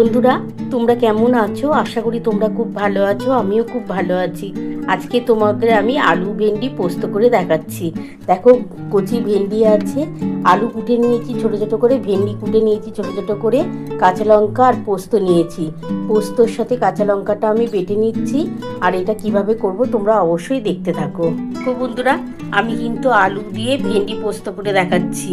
বন্ধুরা, তোমরা কেমন আছো? আশা করি তোমরা খুব ভালো আছো। আমিও খুব ভালো আছি। আজকে তোমাদের আমি আলু ভেন্ডি পোস্ত করে দেখাচ্ছি। দেখো, কচি ভেন্ডি আছে, আলু কুটে নিয়েছি ছোটো ছোটো করে, ভেন্ডি কুটে নিয়েছি ছোটো ছোটো করে, কাঁচা লঙ্কা আর পোস্ত নিয়েছি। পোস্তর সাথে কাঁচা লঙ্কাটা আমি বেটে নিচ্ছি। আর এটা কিভাবে করব তোমরা অবশ্যই দেখতে থাকো। তো বন্ধুরা, আমি কিন্তু আলু দিয়ে ভেন্ডি পোস্ত করে দেখাচ্ছি।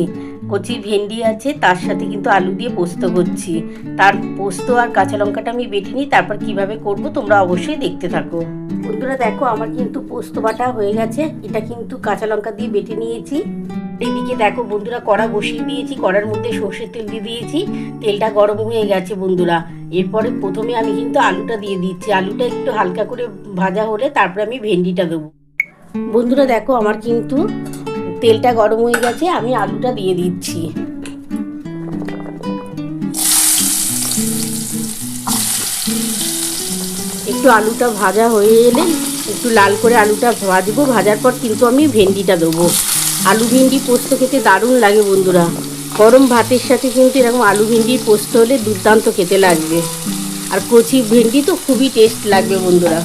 কচি ভেন্ডি আছে, তার সাথে কিন্তু আলু দিয়ে পোস্ত করছি। তার পোস্ত আর কাঁচা লঙ্কাটা আমি বেটে নিই, তারপর কিভাবে করব তোমরা অবশ্যই দেখতে থাকো। বন্ধুরা দেখো, আমার কিন্তু পোস্ত বাটা হয়ে গেছে। এটা কিন্তু কাঁচা লঙ্কা দিয়ে বেটে নিয়েছি। এদিকে দেখো বন্ধুরা, কড়া বসিয়ে দিয়েছি, কড়ার মধ্যে সর্ষের তেল দিয়ে দিয়েছি। তেলটা গরম হয়ে গেছে বন্ধুরা। এরপরে প্রথমে আমি কিন্তু আলুটা দিয়ে দিচ্ছি। আলুটা একটু হালকা করে ভাজা হলে তারপরে আমি ভেন্ডিটা দেবো। বন্ধুরা দেখো, আমার কিন্তু তেলটা গরম হয়ে গেছে, আমি আলুটা দিয়ে দিচ্ছি। একটু আলুটা ভাজা হয়ে এলে একটু লাল করে আলুটা ভাজবো। ভাজার পর কিন্তু আমি ভেন্ডিটা দেবো। আলু ভেন্ডি পোস্ত খেতে দারুণ লাগে বন্ধুরা। গরম ভাতের সাথে কিন্তু এরকম আলু ভেন্ডির পোস্ত হলে দুর্দান্ত খেতে লাগবে। আর কচি ভেন্ডি তো খুবই টেস্ট লাগবে বন্ধুরা।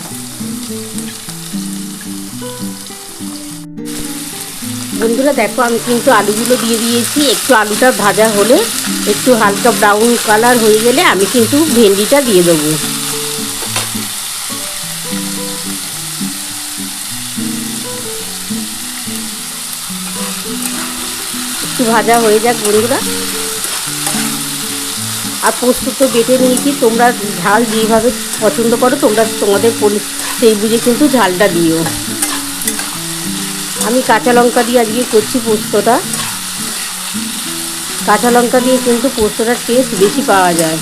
বন্ধুরা দেখো, আমি কিন্তু আলুগুলো দিয়ে দিয়েছি। একটু আলুটা ভাজা হলে, একটু হালকা ব্রাউন কালার হয়ে গেলে আমি কিন্তু ভেন্ডিটা দিয়ে দেবো। একটু ভাজা হয়ে যাক বন্ধুরা। আর পোস্ত তো বেটে নিয়েছি। তোমরা ঝাল যেভাবে পছন্দ করো তোমরা তোমাদের সেই বুঝে কিন্তু ঝালটা দিও। আমি কাঁচা লঙ্কা দিয়ে আজকে করছি পোস্তটা। কাঁচা লঙ্কা দিয়ে কিন্তু পোস্তটার টেস্ট বেশি পাওয়া যায়।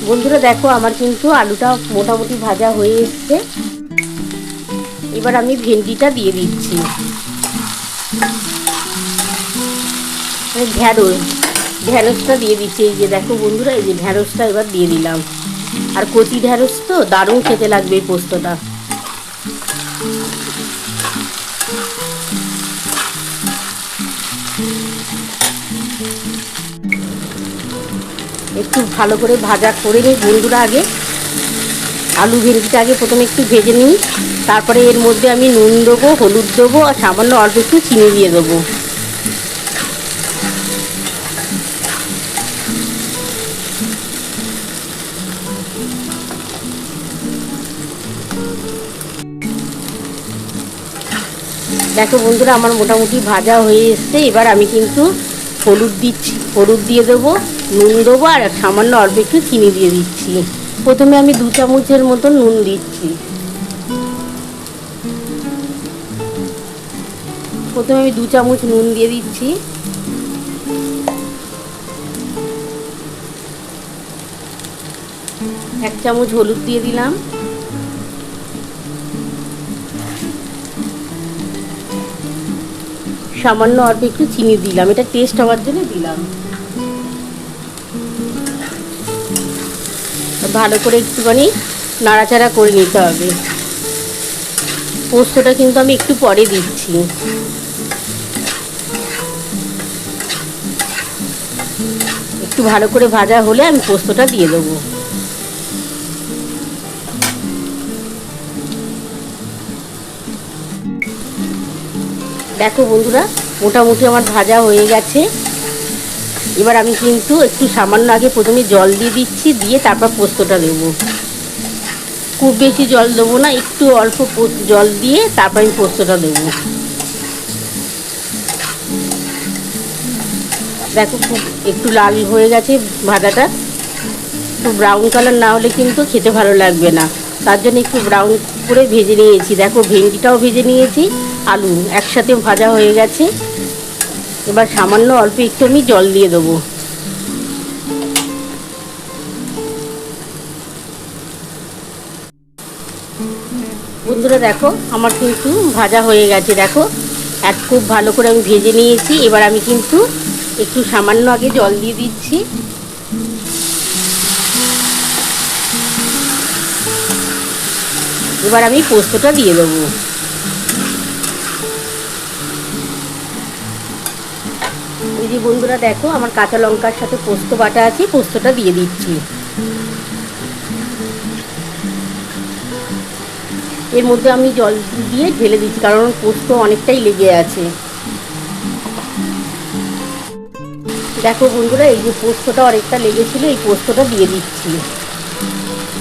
বন্ধুরা দেখো, আমার কিন্তু আলুটা মোটামুটি ভাজা হয়ে এসছে। এবার আমি ভেন্ডিটা দিয়ে দিচ্ছি। ঢেঁড়সটা দিয়ে দিচ্ছি। এই যে দেখো বন্ধুরা, এই যে ঢেঁড়সটা এবার দিয়ে দিলাম। আর কচি ঢেঁড়স তো দারুণ খেতে লাগবে এই পোস্তটা। একটু ভালো করে ভাজা করে নিই বন্ধুরা। আগে আলু ভেন্ডিটা আগে প্রথমে একটু ভেজে নিই, তারপরে এর মধ্যে আমি নুন দেবো, হলুদ দেবো, আর সামান্য অল্প একটু চিনি দিয়ে দেবো। দেখো বন্ধুরা, আমার মোটামুটি ভাজা হয়ে এসছে। এবার আমি কিন্তু হলুদ দিচ্ছি, হলুদ দিয়ে দেবো, নুন দেবো, আর সামান্য অল্প একটু চিনি দিয়ে দিচ্ছি। প্রথমে আমি 2 চামচের মতো নুন দিচ্ছি। প্রথমে আমি 2 চামচ নুন দিয়ে দিচ্ছি। এক চামচ হলুদ দিয়ে দিলাম। সামান্য অল্প একটু চিনি দিলাম, এটা টেস্ট হওয়ার জন্য দিলাম। ভালো করে একটুখানি নাড়াচাড়া করে নিতে হবে। পোস্তটা কিন্তু আমি একটু পরে দিচ্ছি। একটু ভালো করে ভাজা হলে আমি পোস্তটা দিয়ে দেবো। দেখো বন্ধুরা, মোটামুটি আমার ভাজা হয়ে গেছে। এবার আমি কিন্তু একটু সামান্য আগে প্রথমে জল দিয়ে দিচ্ছি, দিয়ে তারপর পোস্তটা দেবো। খুব বেশি জল দেবো না, একটু অল্প জল দিয়ে তারপর আমি পোস্তটা দেবো। দেখো, খুব একটু লাল হয়ে গেছে ভাজাটা। একটু ব্রাউন কালার না হলে কিন্তু খেতে ভালো লাগবে না, তার জন্য একটু ব্রাউন করে ভেজে নিয়েছি। দেখো, ভেন্ডিটাও ভেজে নিয়েছি, আলু একসাথে ভাজা হয়ে গেছে। এবার সামান্য অল্প একটু আমি জল দিয়ে দেবো। বন্ধুরা দেখো, আমার কিন্তু ভাজা হয়ে গেছে। দেখো, খুব ভালো করে আমি ভেজে নিয়েছি। এবার আমি কিন্তু একটু সামান্য আগে জল দিয়ে দিচ্ছি। এবার আমি পোস্তটা দিয়ে দেবো। এই যে বন্ধুরা দেখো, আমার কাঁচা লঙ্কার সাথে পোস্ত বাটা আছে, পোস্তটা দিয়ে দিচ্ছি। এর মধ্যে আমি জল দিয়ে ঢেলে দিচ্ছি, কারণ পোস্ত অনেকটাই লেগে আছে। দেখো বন্ধুরা, এই যে পোস্তটা অনেকটা লেগেছিলো, এই পোস্তটা দিয়ে দিচ্ছি।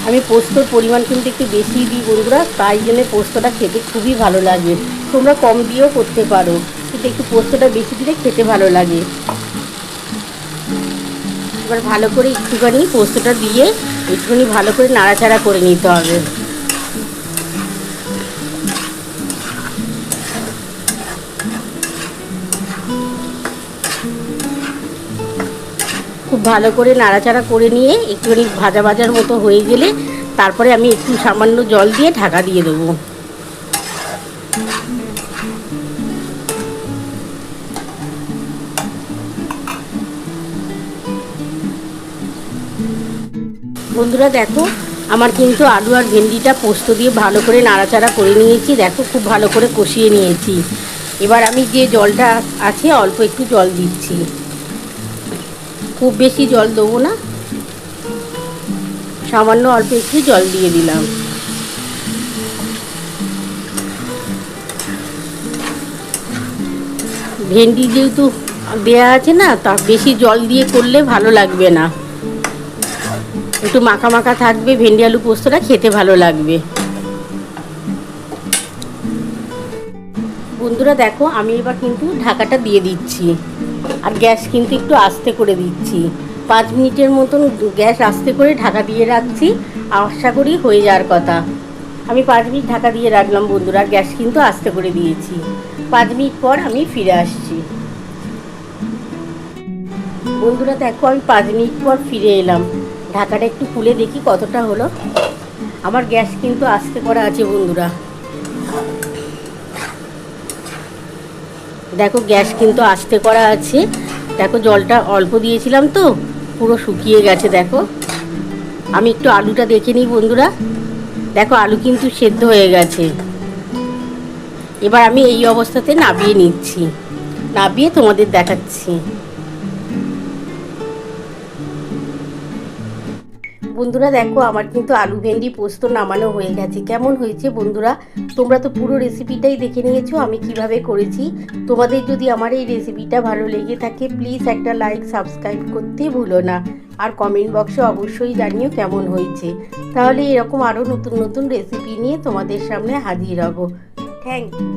আমি পোস্তর পরিমাণ কিন্তু একটু বেশি দিই বন্ধুরা, তাই জন্য পোস্তটা খেতে খুবই ভালো লাগে। তোমরা কম দিয়েও করতে পারো, কিন্তু একটু পোস্তটা বেশি দিলে খেতে ভালো লাগে। এবার ভালো করে একটুখানি পোস্তটা দিয়ে একটুখানি ভালো করে নাড়াচাড়া করে নিতে হবে। খুব ভালো করে নাড়াচাড়া করে নিয়ে একটুখানি ভাজা ভাজার মতো হয়ে গেলে তারপরে আমি একটু সামান্য জল দিয়ে ঢাকা দিয়ে দেবো। বন্ধুরা দেখো, আমার কিন্তু আলু আর ভেন্ডিটা পোস্ত দিয়ে ভালো করে নাড়াচাড়া করে নিয়েছি। দেখো খুব ভালো করে কষিয়ে নিয়েছি। এবার আমি যে জলটা আছে অল্প একটু জল দিচ্ছি, খুব বেশি জল দেবো না, সামান্য অল্প একটু জল দিয়ে দিলাম। ভেন্ডি যেহেতু দেয়া আছে না, তা বেশি জল দিয়ে করলে ভালো লাগবে না, একটু মাখা মাখা থাকবে, ভেন্ডি আলু পোস্তটা খেতে ভালো লাগবে। বন্ধুরা দেখো, আমি এবার কিন্তু ঢাকাটা দিয়ে দিচ্ছি, আর গ্যাস কিন্তু একটু আস্তে করে দিচ্ছি। 5 মিনিটের মতন গ্যাস আস্তে করে ঢাকা দিয়ে রাখছি, আশা করি হয়ে যাওয়ার কথা। আমি 5 মিনিট ঢাকা দিয়ে রাখলাম বন্ধুরা, গ্যাস কিন্তু আস্তে করে দিয়েছি। 5 মিনিট পর আমি ফিরে আসছি। বন্ধুরা দেখো, আমি 5 মিনিট পর ফিরে এলাম। ঢাকাটা একটু খুলে দেখি কতটা হলো। আমার গ্যাস কিন্তু আস্তে করা আছে বন্ধুরা, দেখো গ্যাস কিন্তু আস্তে করা আছে। দেখো জলটা অল্প দিয়েছিলাম তো পুরো শুকিয়ে গেছে। দেখো আমি একটু আলুটা দেখে নিই বন্ধুরা, দেখো আলু কিন্তু সেদ্ধ হয়ে গেছে। এবার আমি এই অবস্থাতে নাবিয়ে নিচ্ছি, নাবিয়ে তোমাদের দেখাচ্ছি। বন্ধুরা দেখো, আমার কিন্তু আলু ভেন্ডি পোস্ত নামানো হয়ে গেছে। কেমন হয়েছে বন্ধুরা? তোমরা তো পুরো রেসিপিটাই দেখে নিয়েছো আমি কিভাবে করেছি। তোমাদের যদি আমার এই রেসিপিটা ভালো লেগে থাকে, প্লিজ একটা লাইক সাবস্ক্রাইব করতে ভুলো না, আর কমেন্ট বক্সে অবশ্যই জানিও কেমন হয়েছে। তাহলে এরকম আরও নতুন নতুন রেসিপি নিয়ে তোমাদের সামনে হাজির হব। Thank you.